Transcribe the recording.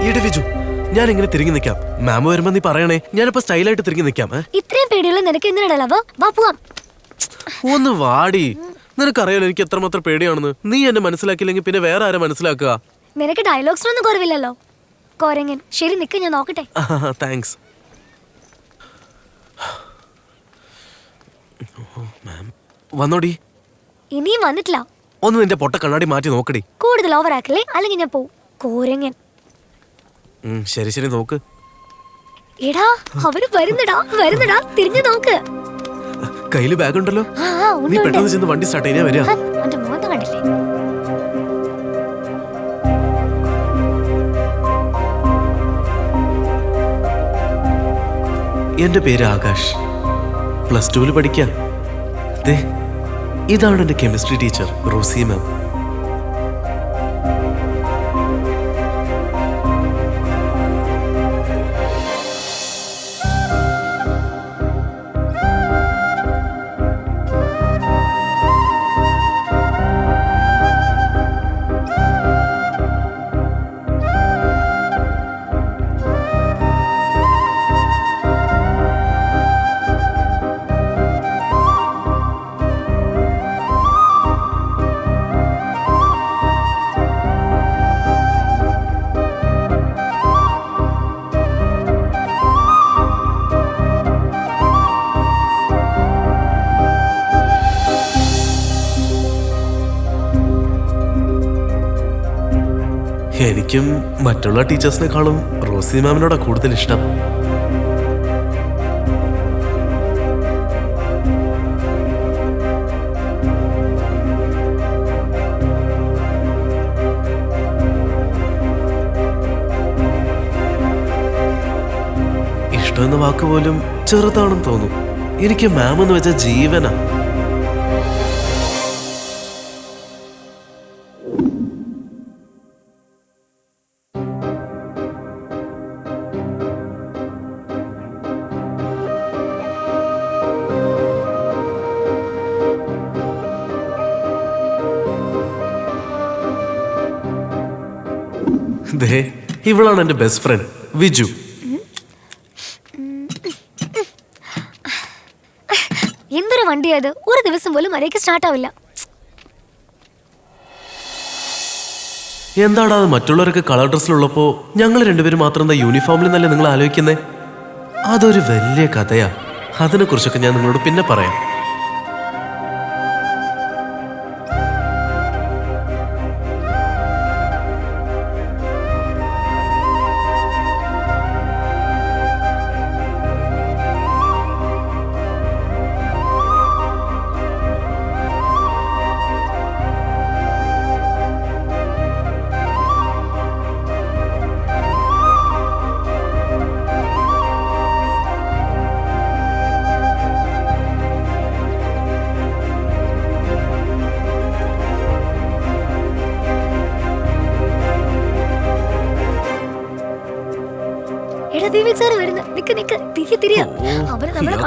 എടി വിജു, ഞാൻ ഇങ്ങനെ തിരിഞ്ഞു നിൽക്കാം. മാം വരുമ്പോ നീ പറയണേ, ഞാനിപ്പോ സ്റ്റൈലായിട്ട് തിരിഞ്ഞു നിൽക്കാം. ഇത്രയും പേടിയുള്ള നിനക്ക് എന്തിനാ ലവ്? വാ പോവാം. ഒന്ന് വാടി. നിനക്കറിയാലോ എനിക്ക് എത്രമാത്രം പേടിയാണെന്ന്. നീ എന്നെ മനസ്സിലാക്കിയില്ലെങ്കിൽ പിന്നെ വേറെ ആരെ മനസ്സിലാക്കുക? നിനക്ക് ഡയലോഗ്സിനൊന്നും കുറവില്ലല്ലോ. കോരങ്ങൻ. ശരി നിക്ക്, ഞാൻ നോക്കട്ടെ. താങ്ക്സ്. വന്നോടി. ഇനിയും വന്നിട്ടില്ല. ഒന്ന് നിന്റെ പൊട്ട കണ്ണാടി മാറ്റി നോക്കടി. കൂടുതൽ ഓവർ ആക്കല്ലേ, അല്ലെങ്കിൽ ഞാൻ പോവും. കോരങ്ങൻ. ശരി ശരി നോക്ക്. എടാ അവര് വരുന്നടാ, തിരിഞ്ഞു നോക്ക്. കയ്യില് ബാഗ് ഉണ്ടല്ലോ. നീ പെട്ടെന്ന് ചെന്ന് വണ്ടി സ്റ്റാർട്ട് ചെയ്യാൻ വരിക. കണ്ടില്ലേ? എന്റെ പേര് ആകാശ്. +2 പഠിക്കാം. ഇതാണ് എന്റെ കെമിസ്ട്രി ടീച്ചർ റോസി മാം. എനിക്കും മറ്റുള്ള ടീച്ചേഴ്സിനെക്കാളും റോസി മാമിനോടാ കൂടുതൽ ഇഷ്ടം. ഇഷ്ടമെന്ന വാക്ക് പോലും ചെറുതാണെന്ന് തോന്നും. എനിക്ക് മാം എന്ന് വെച്ച ജീവനാ. ഇവളാണ് എന്റെ ബെസ്റ്റ് ഫ്രണ്ട് വിജു. എന്തൊരു വണ്ടിയായത്, ഒരു ദിവസം പോലും മര്യാദയ്ക്ക് സ്റ്റാർട്ട് ആവില്ല. എന്താടാ അത്, മറ്റുള്ളവരൊക്കെ കളർ ഡ്രസ്സിലുള്ളപ്പോ ഞങ്ങൾ രണ്ടുപേരും മാത്രം എന്താ യൂണിഫോമിൽ എന്നല്ലേ നിങ്ങൾ ആലോചിക്കുന്നേ? അതൊരു വലിയ കഥയാ. അതിനെ കുറിച്ചൊക്കെ ഞാൻ നിങ്ങളോട് പിന്നെ പറയാം. അവര് നമ്മളെ